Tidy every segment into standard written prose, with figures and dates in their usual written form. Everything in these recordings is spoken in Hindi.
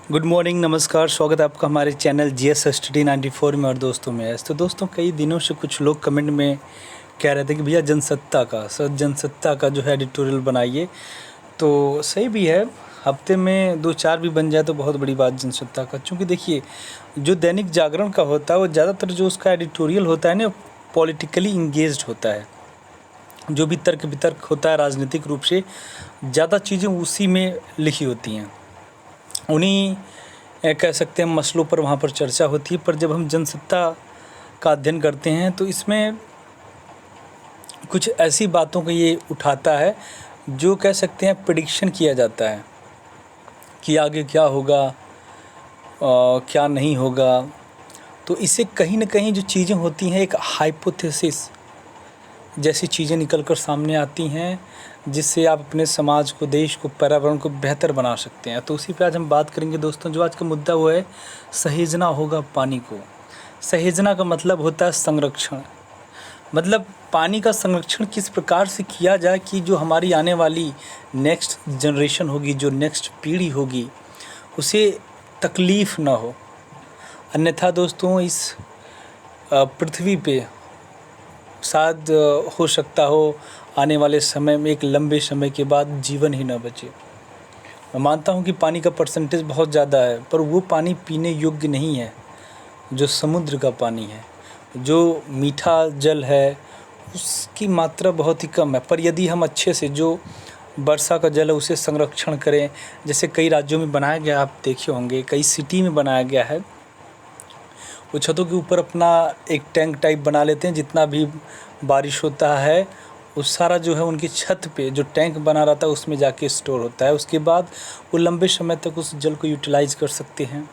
गुड मॉर्निंग, नमस्कार। स्वागत है आपका हमारे चैनल जीएस स्टडी 94 में और दोस्तों में। तो दोस्तों, कई दिनों से कुछ लोग कमेंट में कह रहे थे कि भैया जनसत्ता का जो है एडिटोरियल बनाइए। तो सही भी है, हफ्ते में 2-4 भी बन जाए तो बहुत बड़ी बात जनसत्ता का। क्योंकि देखिए, जो दैनिक जागरण का होता है वो ज़्यादातर जो उसका एडिटोरियल होता है ना, पॉलिटिकली इंगेज्ड होता है। जो भी तर्क वितर्क होता है राजनीतिक रूप से, ज़्यादा चीज़ें उसी में लिखी होती हैं। उन्हीं कह सकते हैं मसलों पर वहाँ पर चर्चा होती है। पर जब हम जनसत्ता का अध्ययन करते हैं तो इसमें कुछ ऐसी बातों को ये उठाता है जो कह सकते हैं प्रेडिक्शन किया जाता है कि आगे क्या होगा, क्या नहीं होगा। तो इससे कहीं ना कहीं जो चीज़ें होती हैं, एक हाइपोथेसिस जैसी चीज़ें निकल कर सामने आती हैं, जिससे आप अपने समाज को, देश को, पर्यावरण को बेहतर बना सकते हैं। तो उसी पे आज हम बात करेंगे दोस्तों। जो आज का मुद्दा वो है, सहेजना होगा पानी को। सहेजना का मतलब होता है संरक्षण। मतलब पानी का संरक्षण किस प्रकार से किया जाए कि जो हमारी आने वाली नेक्स्ट जनरेशन होगी, जो नेक्स्ट पीढ़ी होगी, उसे तकलीफ़ ना हो। अन्यथा दोस्तों, इस पृथ्वी पे शायद हो सकता हो आने वाले समय में, एक लंबे समय के बाद, जीवन ही न बचे। मैं मानता हूँ कि पानी का परसेंटेज बहुत ज़्यादा है, पर वो पानी पीने योग्य नहीं है जो समुद्र का पानी है। जो मीठा जल है उसकी मात्रा बहुत ही कम है। पर यदि हम अच्छे से जो वर्षा का जल है उसे संरक्षण करें, जैसे कई राज्यों में बनाया गया, आप देखे होंगे, कई सिटी में बनाया गया है। वो छतों के ऊपर अपना एक टैंक टाइप बना लेते हैं। जितना भी बारिश होता है वो सारा जो है उनकी छत पे जो टैंक बना रहता है उसमें जाके स्टोर होता है। उसके बाद वो लंबे समय तक उस जल को यूटिलाइज़ कर सकते हैं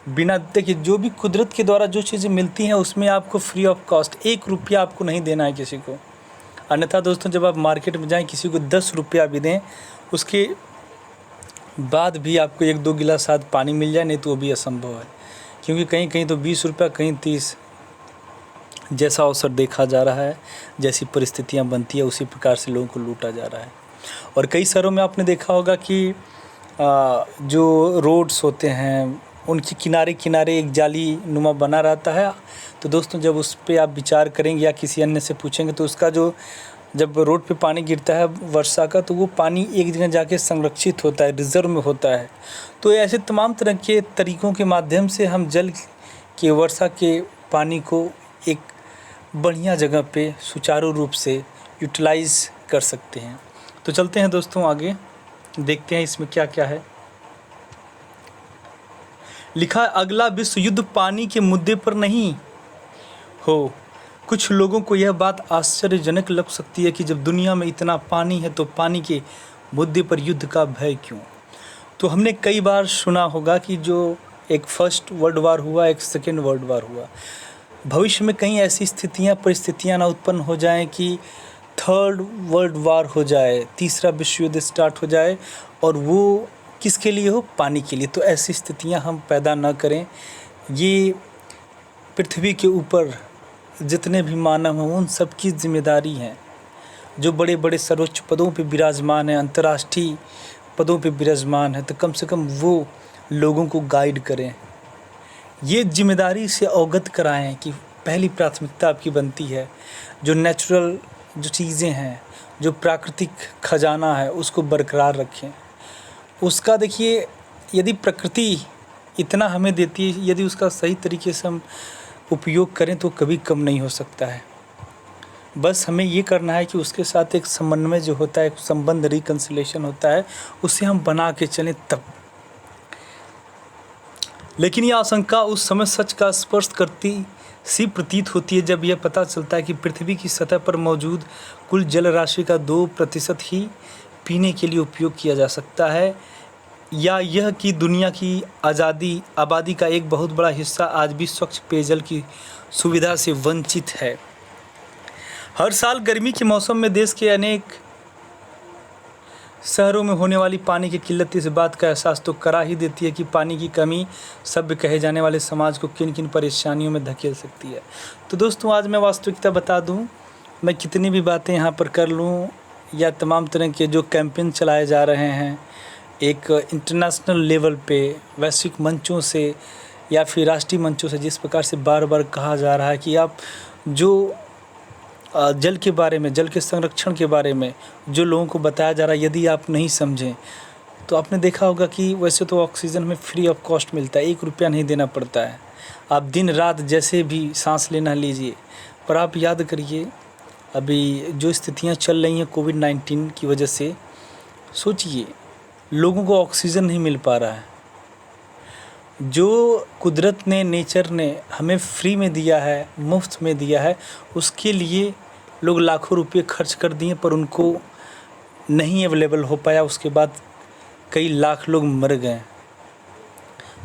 बिना, देखिए, जो भी कुदरत के द्वारा जो चीज़ें मिलती हैं उसमें आपको फ्री ऑफ कॉस्ट 1 रुपया आपको नहीं देना है किसी को। अन्यथा दोस्तों, जब आप मार्केट में जाएँ, किसी को 10 रुपया भी दें, उसके बाद भी आपको 1-2 गिलास साथ पानी मिल जाए, नहीं तो वो भी असंभव है। क्योंकि कहीं कहीं तो 20 रुपया, कहीं 30, जैसा अवसर देखा जा रहा है, जैसी परिस्थितियां बनती है, उसी प्रकार से लोगों को लूटा जा रहा है। और कई शहरों में आपने देखा होगा कि जो रोड्स होते हैं उनके किनारे किनारे एक जाली नुमा बना रहता है। तो दोस्तों, जब उस पर आप विचार करेंगे या किसी अन्य से पूछेंगे तो उसका जो, जब रोड पे पानी गिरता है वर्षा का, तो वो पानी एक जगह जाके संरक्षित होता है, रिज़र्व में होता है। तो ऐसे तमाम तरह के तरीक़ों के माध्यम से हम जल के, वर्षा के पानी को एक बढ़िया जगह पे सुचारू रूप से यूटिलाइज़ कर सकते हैं। तो चलते हैं दोस्तों आगे, देखते हैं इसमें क्या क्या है लिखा। अगला विश्व युद्ध पानी के मुद्दे पर नहीं हो। कुछ लोगों को यह बात आश्चर्यजनक लग सकती है कि जब दुनिया में इतना पानी है तो पानी के मुद्दे पर युद्ध का भय क्यों। तो हमने कई बार सुना होगा कि जो एक फर्स्ट वर्ल्ड वार हुआ, एक सेकेंड वर्ल्ड वार हुआ, भविष्य में कहीं ऐसी परिस्थितियां ना उत्पन्न हो जाएं कि थर्ड वर्ल्ड वार हो जाए, तीसरा विश्व युद्ध स्टार्ट हो जाए, और वो किसके लिए हो? पानी के लिए। तो ऐसी स्थितियां हम पैदा ना करें। ये पृथ्वी के ऊपर जितने भी मानव हैं उन सब की जिम्मेदारी है। जो बड़े बड़े सर्वोच्च पदों पे विराजमान हैं, अंतर्राष्ट्रीय पदों पे विराजमान है, तो कम से कम वो लोगों को गाइड करें, ये जिम्मेदारी से अवगत कराएं कि पहली प्राथमिकता आपकी बनती है जो नेचुरल जो चीज़ें हैं, जो प्राकृतिक खजाना है, उसको बरकरार रखें। उसका देखिए, यदि प्रकृति इतना हमें देती है, यदि उसका सही तरीके से हम उपयोग करें तो कभी कम नहीं हो सकता है। बस हमें ये करना है कि उसके साथ एक समन्वय जो होता है, एक संबंध, रिकन्सिलेशन होता है, उसे हम बना के चलें तब। लेकिन यह आशंका उस समय सच का स्पर्श करती सी प्रतीत होती है जब यह पता चलता है कि पृथ्वी की सतह पर मौजूद कुल जल राशि का 2% ही पीने के लिए उपयोग किया जा सकता है, या यह कि दुनिया की आबादी का एक बहुत बड़ा हिस्सा आज भी स्वच्छ पेयजल की सुविधा से वंचित है। हर साल गर्मी के मौसम में देश के अनेक शहरों में होने वाली पानी की किल्लत इस बात का एहसास तो करा ही देती है कि पानी की कमी सभ्य कहे जाने वाले समाज को किन किन परेशानियों में धकेल सकती है। तो दोस्तों, आज मैं वास्तविकता बता दूं, मैं कितनी भी बातें यहाँ पर कर लूँ या तमाम तरह के जो कैंपेन चलाए जा रहे हैं, एक इंटरनेशनल लेवल पे वैश्विक मंचों से या फिर राष्ट्रीय मंचों से जिस प्रकार से बार बार कहा जा रहा है कि आप जो जल के बारे में, जल के संरक्षण के बारे में जो लोगों को बताया जा रहा है, यदि आप नहीं समझें तो आपने देखा होगा कि वैसे तो ऑक्सीजन में फ्री ऑफ कॉस्ट मिलता है, 1 रुपया नहीं देना पड़ता है। आप दिन रात जैसे भी सांस लेना लीजिए, पर आप याद करिए अभी जो स्थितियां चल रही हैं कोविड-19 की वजह से, सोचिए लोगों को ऑक्सीजन नहीं मिल पा रहा है। जो कुदरत ने, नेचर ने हमें फ्री में दिया है, मुफ्त में दिया है, उसके लिए लोग लाखों रुपये खर्च कर दिए पर उनको नहीं अवेलेबल हो पाया। उसके बाद कई लाख लोग मर गए।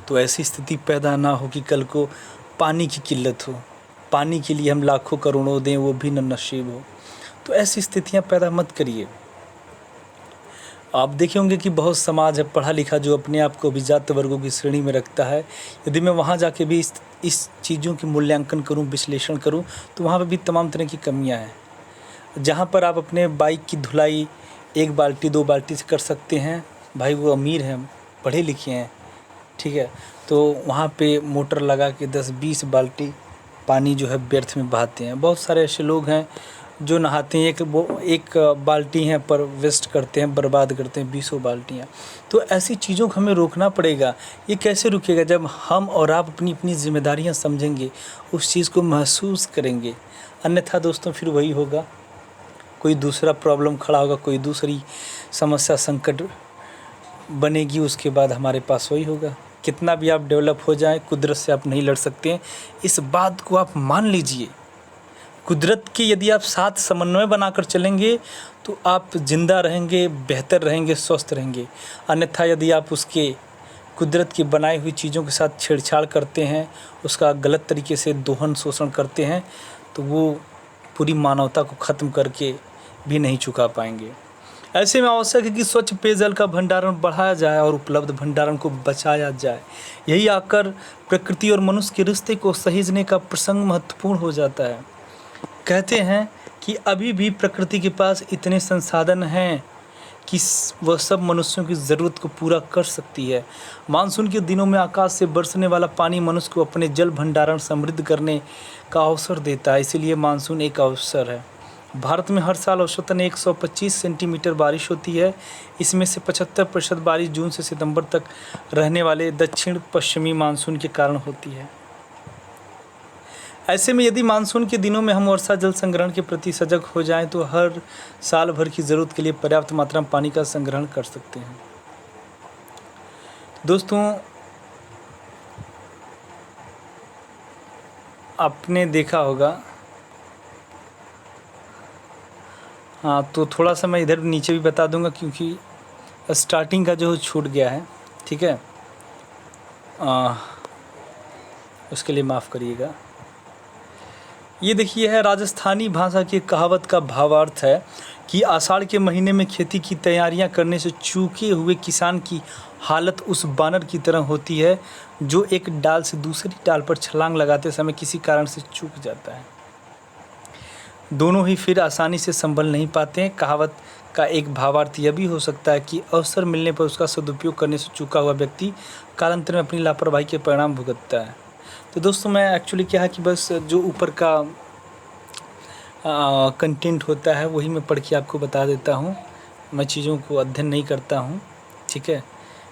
तो ऐसी स्थिति पैदा ना हो कि कल को पानी की किल्लत हो, पानी के लिए हम लाखों करोड़ों दें वो भी न नसीब हो। तो ऐसी स्थितियां पैदा मत करिए। आप देखे होंगे कि बहुत समाज है पढ़ा लिखा जो अपने आप को अभिजात वर्गों की श्रेणी में रखता है। यदि मैं वहाँ जाके भी इस चीज़ों की मूल्यांकन करूँ, विश्लेषण करूँ, तो वहाँ पे भी तमाम तरह की कमियाँ हैं। जहाँ पर आप अपने बाइक की धुलाई 1 बाल्टी 2 बाल्टी से कर सकते हैं, भाई वो अमीर हैं, पढ़े लिखे हैं, ठीक है, तो वहाँ पे मोटर लगा के 10-20 बाल्टी पानी जो है व्यर्थ में बहाते हैं। बहुत सारे ऐसे लोग हैं जो नहाते हैं, एक बाल्टी हैं पर वेस्ट करते हैं, बर्बाद करते हैं 20 बाल्टियाँ। तो ऐसी चीज़ों को हमें रोकना पड़ेगा। ये कैसे रुकेगा? जब हम और आप अपनी अपनी जिम्मेदारियाँ समझेंगे, उस चीज़ को महसूस करेंगे। अन्यथा दोस्तों फिर वही होगा, कोई दूसरा प्रॉब्लम खड़ा होगा, कोई दूसरी समस्या संकट बनेगी, उसके बाद हमारे पास वही होगा। कितना भी आप डेवलप हो जाएं, कुदरत से आप नहीं लड़ सकते हैं, इस बात को आप मान लीजिए। कुदरत के यदि आप साथ समन्वय बनाकर चलेंगे तो आप जिंदा रहेंगे, बेहतर रहेंगे, स्वस्थ रहेंगे। अन्यथा यदि आप उसके कुदरत की बनाई हुई चीज़ों के साथ छेड़छाड़ करते हैं, उसका गलत तरीके से दोहन शोषण करते हैं, तो वो पूरी मानवता को ख़त्म करके भी नहीं चुका पाएंगे। ऐसे में आवश्यक है कि स्वच्छ पेयजल का भंडारण बढ़ाया जाए और उपलब्ध भंडारण को बचाया जाए। यही आकर प्रकृति और मनुष्य के रिश्ते को सहेजने का प्रसंग महत्वपूर्ण हो जाता है। कहते हैं कि अभी भी प्रकृति के पास इतने संसाधन हैं कि वह सब मनुष्यों की ज़रूरत को पूरा कर सकती है। मानसून के दिनों में आकाश से बरसने वाला पानी मनुष्य को अपने जल भंडारण समृद्ध करने का अवसर देता है, इसीलिए मानसून एक अवसर है। भारत में हर साल औसतन 125 सेंटीमीटर बारिश होती है। इसमें से 75% बारिश जून से सितंबर तक रहने वाले दक्षिण पश्चिमी मानसून के कारण होती है। ऐसे में यदि मानसून के दिनों में हम वर्षा जल संग्रहण के प्रति सजग हो जाएं तो हर साल भर की ज़रूरत के लिए पर्याप्त मात्रा में पानी का संग्रहण कर सकते हैं। दोस्तों, आपने देखा होगा, हाँ, तो थोड़ा सा मैं इधर नीचे भी बता दूंगा क्योंकि स्टार्टिंग का जो छूट गया है, ठीक है, उसके लिए माफ़ करिएगा। ये देखिए है राजस्थानी भाषा की कहावत का भावार्थ है कि आषाढ़ के महीने में खेती की तैयारियां करने से चूके हुए किसान की हालत उस बानर की तरह होती है जो एक डाल से दूसरी डाल पर छलांग लगाते समय किसी कारण से चूक जाता है। दोनों ही फिर आसानी से संभल नहीं पाते हैं। कहावत का एक भावार्थ यह भी हो सकता है कि अवसर मिलने पर उसका सदुपयोग करने से चूका हुआ व्यक्ति कालांतर में अपनी लापरवाही के परिणाम भुगतता है। तो दोस्तों, मैं एक्चुअली क्या है कि बस जो ऊपर का कंटेंट होता है वही मैं पढ़ के आपको बता देता हूँ। मैं चीज़ों को अध्ययन नहीं करता हूँ, ठीक है,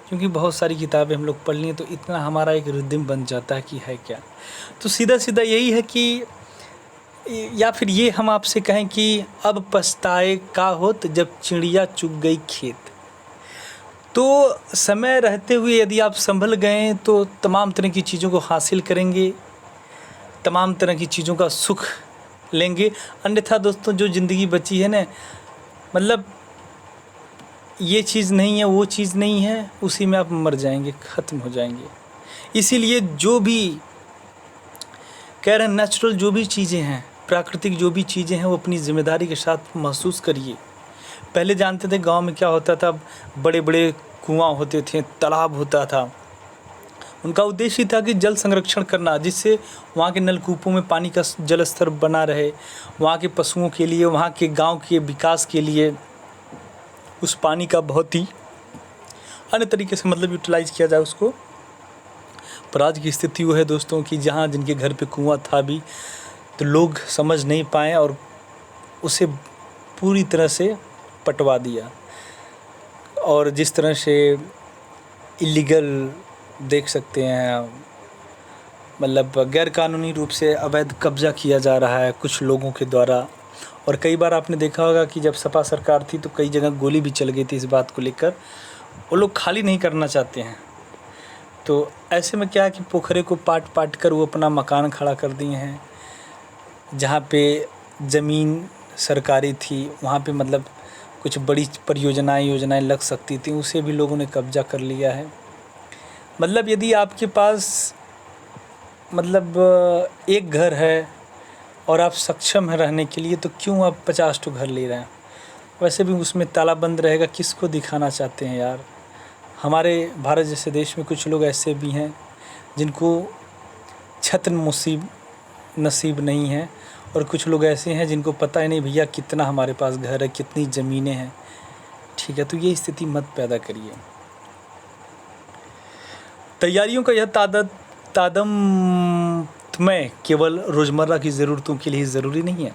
क्योंकि बहुत सारी किताबें हम लोग पढ़ लिए तो इतना हमारा एक रिदम बन जाता है कि है क्या। तो सीधा सीधा यही है कि, या फिर ये हम आपसे कहें कि अब पछताए का होत जब चिड़िया चुग गई खेत। तो समय रहते हुए यदि आप संभल गए तो तमाम तरह की चीज़ों को हासिल करेंगे, तमाम तरह की चीज़ों का सुख लेंगे। अन्यथा दोस्तों, जो ज़िंदगी बची है ना, मतलब ये चीज़ नहीं है, वो चीज़ नहीं है, उसी में आप मर जाएंगे, ख़त्म हो जाएंगे। इसीलिए जो भी कह रहे हैं, नेचुरल जो भी चीज़ें हैं, प्राकृतिक जो भी चीज़ें हैं, वो अपनी ज़िम्मेदारी के साथ महसूस करिए। पहले जानते थे गांव में क्या होता था, बड़े बड़े कुआं होते थे, तालाब होता था। उनका उद्देश्य था कि जल संरक्षण करना, जिससे वहाँ के नलकूपों में पानी का जल स्तर बना रहे, वहाँ के पशुओं के लिए, वहाँ के गांव के विकास के लिए उस पानी का बहुत ही अन्य तरीके से मतलब यूटिलाइज़ किया जाए उसको। पर आज की स्थिति वो है दोस्तों कि जहाँ जिनके घर पे कुआँ था भी तो लोग समझ नहीं पाए और उसे पूरी तरह से पटवा दिया। और जिस तरह से इलीगल देख सकते हैं, मतलब गैरकानूनी रूप से अवैध कब्ज़ा किया जा रहा है कुछ लोगों के द्वारा। और कई बार आपने देखा होगा कि जब सपा सरकार थी तो कई जगह गोली भी चल गई थी इस बात को लेकर। वो लोग खाली नहीं करना चाहते हैं, तो ऐसे में क्या है कि पोखरे को पाट पाट कर वो अपना मकान खड़ा कर दिए हैं। जहाँ पे ज़मीन सरकारी थी वहाँ पे मतलब कुछ बड़ी योजनाएं लग सकती थी, उसे भी लोगों ने कब्ज़ा कर लिया है। मतलब यदि आपके पास मतलब एक घर है और आप सक्षम हैं रहने के लिए, तो क्यों आप 50 ठो घर ले रहे हैं? वैसे भी उसमें ताला बंद रहेगा, किसको दिखाना चाहते हैं यार? हमारे भारत जैसे देश में कुछ लोग ऐसे भी हैं जिनको छत नसीब नहीं है, और कुछ लोग ऐसे हैं जिनको पता ही नहीं भैया कितना हमारे पास घर है, कितनी ज़मीनें हैं। ठीक है, तो ये स्थिति मत पैदा करिए। तैयारियों का यह तादम्तमय केवल रोज़मर्रा की ज़रूरतों के लिए ज़रूरी नहीं है,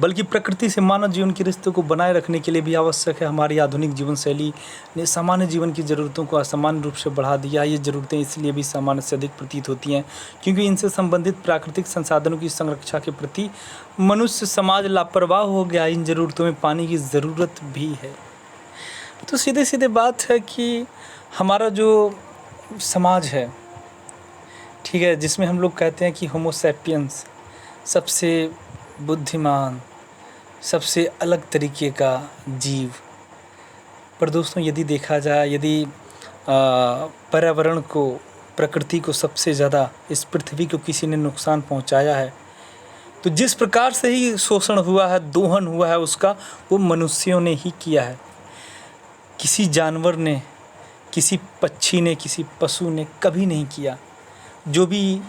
बल्कि प्रकृति से मानव जीवन के रिश्ते को बनाए रखने के लिए भी आवश्यक है। हमारी आधुनिक जीवन शैली ने सामान्य जीवन की ज़रूरतों को असामान्य रूप से बढ़ा दिया है। ये ज़रूरतें इसलिए भी सामान्य से अधिक प्रतीत होती हैं क्योंकि इनसे संबंधित प्राकृतिक संसाधनों की संरक्षा के प्रति मनुष्य समाज लापरवाह हो गया। इन ज़रूरतों में पानी की ज़रूरत भी है। तो सीधे बात है कि हमारा जो समाज है, ठीक है, जिसमें हम लोग कहते हैं कि होमो सैपियंस सबसे बुद्धिमान, सबसे अलग तरीके का जीव। पर दोस्तों यदि देखा जाए, यदि पर्यावरण को, प्रकृति को सबसे ज़्यादा इस पृथ्वी को किसी ने नुकसान पहुंचाया है, तो जिस प्रकार से ही शोषण हुआ है, दोहन हुआ है उसका, वो मनुष्यों ने ही किया है। किसी जानवर ने, किसी पक्षी ने, किसी पशु ने कभी नहीं किया। जो भी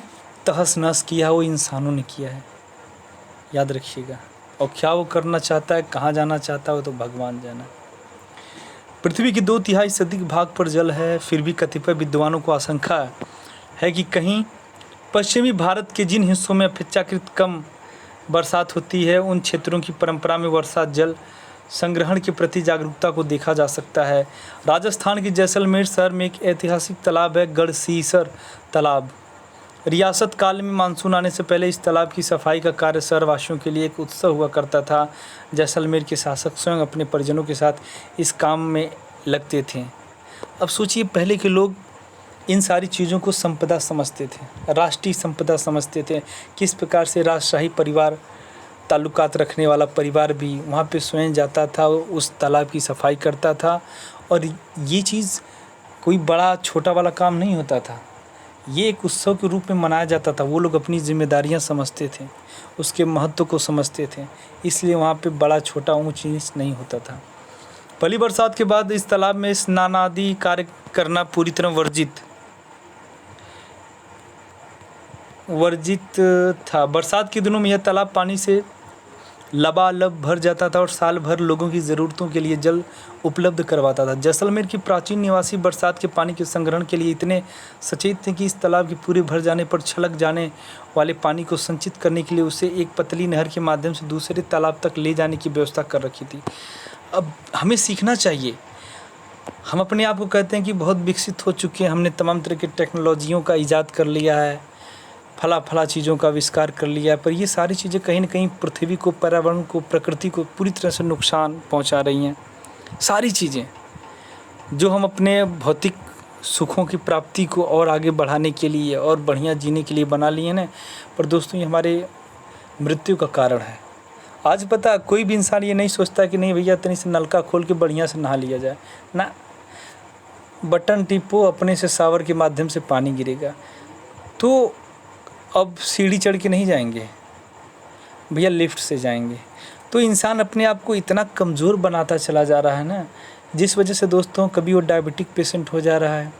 तहस नहस किया वो इंसानों ने किया है, याद रखिएगा। और क्या वो करना चाहता है, कहाँ जाना चाहता है, वो तो भगवान जाना। पृथ्वी की 2/3 से अधिक भाग पर जल है, फिर भी कतिपय विद्वानों को आशंका है कि कहीं पश्चिमी भारत के जिन हिस्सों में अपेक्षाकृत कम बरसात होती है, उन क्षेत्रों की परंपरा में वर्षा जल संग्रहण के प्रति जागरूकता को देखा जा सकता है। राजस्थान के जैसलमेर शहर में एक ऐतिहासिक तालाब है, गढ़सीसर तालाब। रियासत काल में मानसून आने से पहले इस तालाब की सफाई का कार्य शहरवासियों के लिए एक उत्सव हुआ करता था। जैसलमेर के शासक स्वयं अपने परिजनों के साथ इस काम में लगते थे। अब सोचिए, पहले के लोग इन सारी चीज़ों को संपदा समझते थे, राष्ट्रीय संपदा समझते थे। किस प्रकार से राजशाही परिवार, ताल्लुकात रखने वाला परिवार भी वहाँ पे स्वयं जाता था, उस तालाब की सफाई करता था। और ये चीज़ कोई बड़ा छोटा वाला काम नहीं होता था, ये एक उत्सव के रूप में मनाया जाता था। वो लोग अपनी जिम्मेदारियां समझते थे, उसके महत्व को समझते थे, इसलिए वहाँ पे बड़ा छोटा ऊंच नीच नहीं होता था। पहली बरसात के बाद इस तालाब में स्नान आदि कार्य करना पूरी तरह वर्जित था। बरसात के दिनों में यह तालाब पानी से लबालब भर जाता था और साल भर लोगों की ज़रूरतों के लिए जल उपलब्ध करवाता था। जैसलमेर की प्राचीन निवासी बरसात के पानी के संग्रहण के लिए इतने सचेत थे कि इस तालाब के पूरे भर जाने पर छलक जाने वाले पानी को संचित करने के लिए उसे एक पतली नहर के माध्यम से दूसरे तालाब तक ले जाने की व्यवस्था कर रखी थी। अब हमें सीखना चाहिए। हम अपने आप को कहते हैं कि बहुत विकसित हो चुके हैं, हमने तमाम तरह की टेक्नोलॉजियों का ईजाद कर लिया है, फला चीज़ों का आविष्कार कर लिया है, पर ये सारी चीज़ें कहीं ना कहीं पृथ्वी को, पर्यावरण को, प्रकृति को पूरी तरह से नुकसान पहुंचा रही हैं। सारी चीज़ें जो हम अपने भौतिक सुखों की प्राप्ति को और आगे बढ़ाने के लिए और बढ़िया जीने के लिए बना लिए ना, पर दोस्तों ये हमारे मृत्यु का कारण है। आज पता, कोई भी इंसान ये नहीं सोचता कि नहीं भैया तनी से नलका खोल के बढ़िया से नहा लिया जाए ना, बटन टिपो, अपने से शावर के माध्यम से पानी गिरेगा। तो अब सीढ़ी चढ़ के नहीं जाएंगे भैया, लिफ्ट से जाएंगे। तो इंसान अपने आप को इतना कमज़ोर बनाता चला जा रहा है ना, जिस वजह से दोस्तों कभी वो डायबिटिक पेशेंट हो जा रहा है,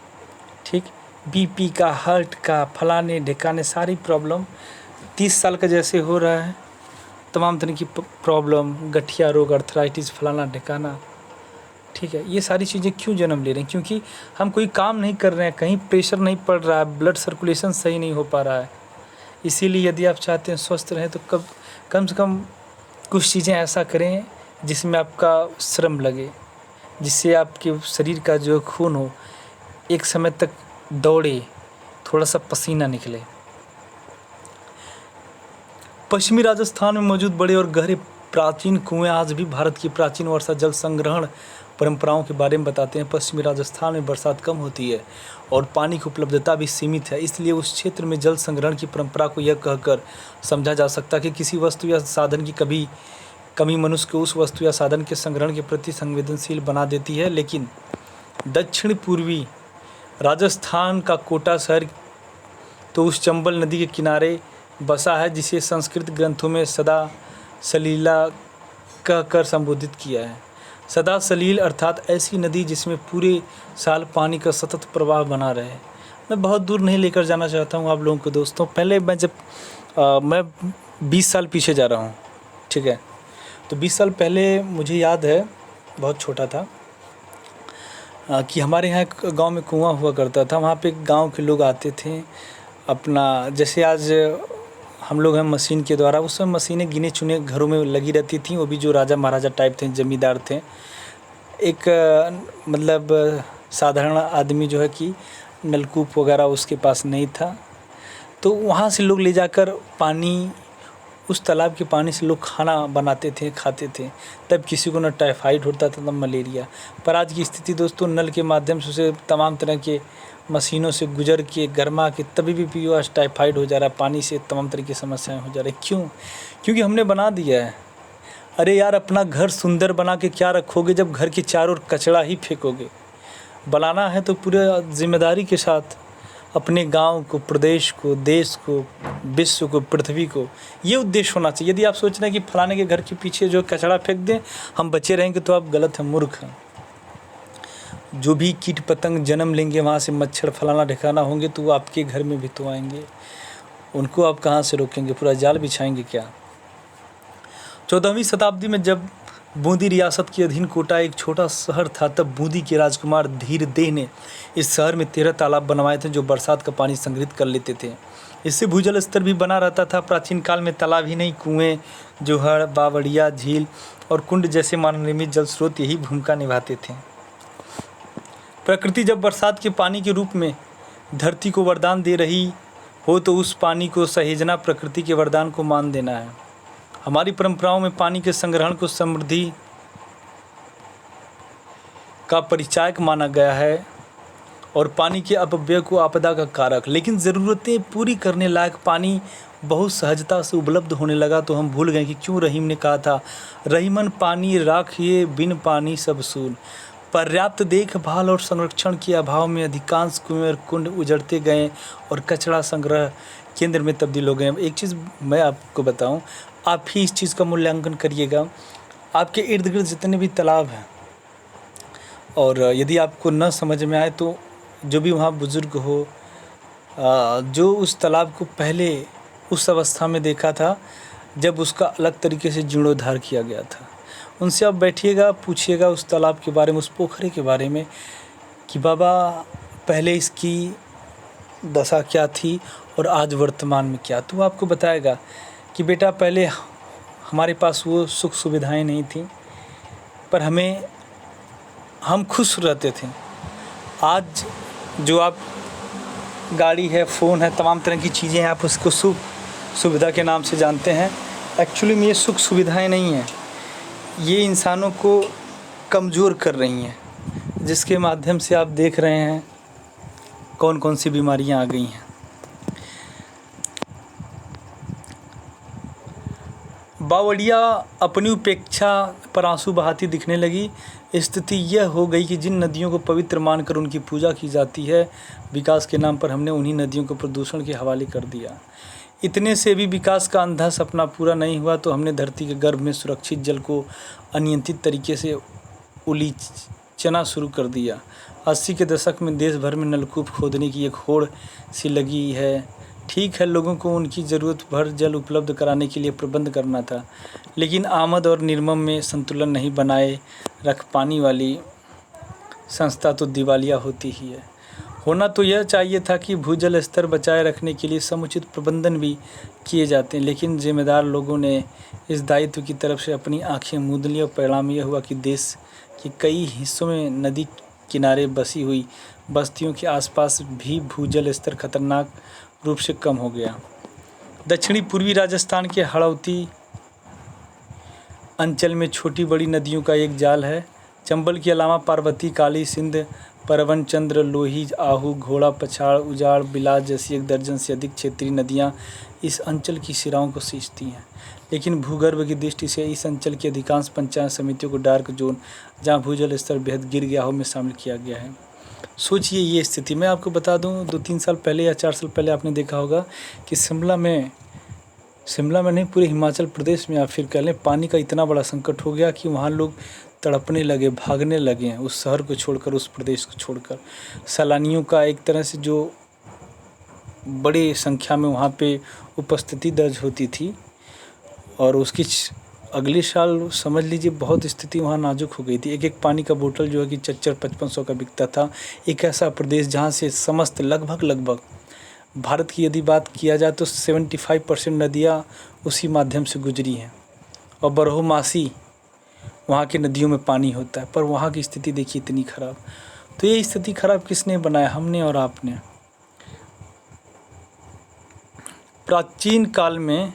ठीक, बीपी का, हार्ट का, फलाने ढिकाने सारी प्रॉब्लम 30 साल का जैसे हो रहा है। तमाम तरह की प्रॉब्लम, गठिया रोग, अर्थराइटिस, फलाना ढिकाना, ठीक है, ये सारी चीज़ें क्यों जन्म ले रही हैं? क्योंकि हम कोई काम नहीं कर रहे हैं, कहीं प्रेशर नहीं पड़ रहा है, ब्लड सर्कुलेशन सही नहीं हो पा रहा है। इसीलिए यदि आप चाहते हैं स्वस्थ रहें तो कम से कम कुछ चीज़ें ऐसा करें जिसमें आपका श्रम लगे, जिससे आपके शरीर का जो खून हो एक समय तक दौड़े, थोड़ा सा पसीना निकले। पश्चिमी राजस्थान में मौजूद बड़े और गहरे प्राचीन कुएं आज भी भारत की प्राचीन वर्षा जल संग्रहण परंपराओं के बारे में बताते हैं। पश्चिमी राजस्थान में बरसात कम होती है और पानी की उपलब्धता भी सीमित है, इसलिए उस क्षेत्र में जल संग्रहण की परंपरा को यह कहकर समझा जा सकता है कि किसी वस्तु या साधन की कमी मनुष्य को उस वस्तु या साधन के संग्रहण के प्रति संवेदनशील बना देती है। लेकिन दक्षिण पूर्वी राजस्थान का कोटा शहर तो उस चंबल नदी के किनारे बसा है, जिसे संस्कृत ग्रंथों में सदा सलीला कहकर संबोधित किया है। सदा सलील अर्थात ऐसी नदी जिसमें पूरे साल पानी का सतत प्रवाह बना रहे। मैं बहुत दूर नहीं लेकर जाना चाहता हूँ आप लोगों को दोस्तों। पहले मैं 20 साल पीछे जा रहा हूँ, ठीक है। तो 20 साल पहले मुझे याद है, बहुत छोटा था, कि हमारे यहाँ एक गाँव में कुआँ हुआ करता था। वहाँ पे गाँव के लोग आते थे अपना, जैसे आज हम लोग हैं मशीन के द्वारा, उस समय मशीनें गिने चुने घरों में लगी रहती थी, वो भी जो राजा महाराजा टाइप थे, जमींदार थे। एक मतलब साधारण आदमी जो है कि नलकूप वगैरह उसके पास नहीं था, तो वहाँ से लोग ले जाकर पानी, उस तालाब के पानी से लोग खाना बनाते थे, खाते थे। तब किसी को न टाइफाइड होता था, न मलेरिया। पर आज की स्थिति दोस्तों, नल के माध्यम से उसे तमाम तरह के मशीनों से गुजर के गरमा के तभी भी पियो, आज टाइफाइड हो जा रहा है, पानी से तमाम तरह की समस्याएं हो जा रही। क्यों? क्योंकि हमने बना दिया है। अरे यार, अपना घर सुंदर बना के क्या रखोगे जब घर के चारों ओर कचरा ही फेंकोगे? बनाना है तो पूरे जिम्मेदारी के साथ अपने गांव को, प्रदेश को, देश को, विश्व को, पृथ्वी को, ये उद्देश्य होना चाहिए। यदि आप सोच रहे हैं कि फलाने के घर के पीछे जो कचरा फेंक दें हम बचे रहेंगे, तो आप गलत हैं, मूर्ख हैं। जो भी कीट पतंग जन्म लेंगे, वहाँ से मच्छर फलाना ढिकाना होंगे, तो वो आपके घर में भी तो आएंगे। उनको आप कहाँ से रोकेंगे? पूरा जाल बिछाएंगे क्या? 14वीं शताब्दी में जब बूंदी रियासत के अधीन कोटा एक छोटा शहर था, तब बूंदी के राजकुमार धीरदेह ने इस शहर में 13 तालाब बनवाए थे, जो बरसात का पानी संग्रहित कर लेते थे। इससे भूजल स्तर भी बना रहता था। प्राचीन काल में तालाब ही नहीं, कुएं, जोहड़, बावड़िया, झील और कुंड जैसे मानव निर्मित जल स्रोत यही भूमिका निभाते थे। प्रकृति जब बरसात के पानी के रूप में धरती को वरदान दे रही हो, तो उस पानी को सहेजना प्रकृति के वरदान को मान देना है। हमारी परंपराओं में पानी के संग्रहण को समृद्धि का परिचायक माना गया है और पानी के अपव्यय को आपदा का कारक। लेकिन ज़रूरतें पूरी करने लायक पानी बहुत सहजता से उपलब्ध होने लगा, तो हम भूल गए कि क्यों रहीम ने कहा था, रहीमन पानी राखिए बिन पानी सब सून। पर्याप्त देखभाल और संरक्षण के अभाव में अधिकांश कुएं और कुंड उजड़ते गए और कचरा संग्रह केंद्र में तब्दील हो गए। एक चीज़ मैं आपको बताऊं, आप ही इस चीज़ का मूल्यांकन करिएगा। आपके इर्द गिर्द जितने भी तालाब हैं, और यदि आपको न समझ में आए तो जो भी वहाँ बुज़ुर्ग हो, जो उस तालाब को पहले उस अवस्था में देखा था जब उसका अलग तरीके से जीर्णोद्धार किया गया था, उनसे आप बैठिएगा, पूछिएगा उस तालाब के बारे में, उस पोखरे के बारे में, कि बाबा पहले इसकी दशा क्या थी और आज वर्तमान में क्या। तो वो आपको बताएगा कि बेटा पहले हमारे पास वो सुख सुविधाएं नहीं थी, पर हम खुश रहते थे। आज जो आप गाड़ी है, फ़ोन है, तमाम तरह की चीज़ें हैं, आप उसको सुख सुविधा के नाम से जानते हैं। एक्चुअली में ये सुख सुविधाएं नहीं हैं, ये इंसानों को कमज़ोर कर रही हैं, जिसके माध्यम से आप देख रहे हैं कौन कौन सी बीमारियां आ गई हैं। बावड़िया अपनी उपेक्षा पर आंसू बहाती दिखने लगी। स्थिति यह हो गई कि जिन नदियों को पवित्र मानकर उनकी पूजा की जाती है, विकास के नाम पर हमने उन्हीं नदियों को प्रदूषण के हवाले कर दिया। इतने से भी विकास का अंधा सपना पूरा नहीं हुआ, तो हमने धरती के गर्भ में सुरक्षित जल को अनियंत्रित तरीके से उलीचना शुरू कर दिया। 80 के दशक में देश भर में नलकूप खोदने की एक होड़ सी लगी है। ठीक है, लोगों को उनकी ज़रूरत भर जल उपलब्ध कराने के लिए प्रबंध करना था, लेकिन आमद और निर्गम में संतुलन नहीं बनाए रख पानी वाली संस्था तो दिवालिया होती ही है। होना तो यह चाहिए था कि भूजल स्तर बचाए रखने के लिए समुचित प्रबंधन भी किए जाते हैं, लेकिन जिम्मेदार लोगों ने इस दायित्व की तरफ से अपनी आंखें मूंद ली और परिणाम यह हुआ कि देश के कई हिस्सों में नदी किनारे बसी हुई बस्तियों के आसपास भी भूजल स्तर खतरनाक रूप से कम हो गया। दक्षिणी पूर्वी राजस्थान के हड़ौती अंचल में छोटी बड़ी नदियों का एक जाल है। चंबल के अलावा पार्वती, काली सिंध, परवन चंद्र, लोही, आहू, घोड़ा पछाड़, उजाड़, बिलास जैसी 1 दर्जन से अधिक क्षेत्रीय नदियाँ इस अंचल की सिराओं को सींचती हैं। लेकिन भूगर्भ की दृष्टि से इस अंचल की अधिकांश पंचायत समितियों को डार्क जोन, जहाँ भूजल स्तर बेहद गिर गया हो, में शामिल किया गया है। सोचिए ये स्थिति। मैं आपको बता दूं, 2-3 साल पहले या 4 साल पहले आपने देखा होगा कि शिमला में नहीं, पूरे हिमाचल प्रदेश में आप फिर कह लें, पानी का इतना बड़ा संकट हो गया कि वहाँ लोग तड़पने लगे, भागने लगे हैं उस शहर को छोड़कर, उस प्रदेश को छोड़कर। सैलानियों का एक तरह से जो बड़ी संख्या में वहाँ पे उपस्थिति दर्ज होती थी, और उसकी अगले साल समझ लीजिए बहुत स्थिति वहाँ नाजुक हो गई थी। एक पानी का बोतल जो है कि 400-5500 का बिकता था। एक ऐसा प्रदेश जहाँ से समस्त लगभग भारत की यदि बात किया जाए तो 75% नदियाँ उसी माध्यम से गुजरी हैं, और बरहोमासी वहाँ की नदियों में पानी होता है। पर वहाँ की स्थिति देखिए इतनी ख़राब। तो ये स्थिति ख़राब किसने बनाया? हमने और आपने। प्राचीन काल में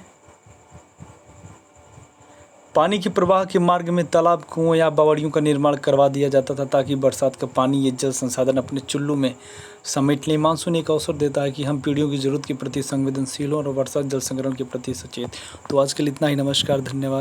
पानी के प्रवाह के मार्ग में तालाब, कुओं या बावड़ियों का निर्माण करवा दिया जाता था, ताकि बरसात का पानी ये जल संसाधन अपने चुल्लू में समेट लें। मानसून एक अवसर देता है कि हम पीढ़ियों की ज़रूरत के प्रति संवेदनशील हों और वर्षा जल संग्रहण के प्रति सचेत। तो आज के लिए इतना ही। नमस्कार, धन्यवाद।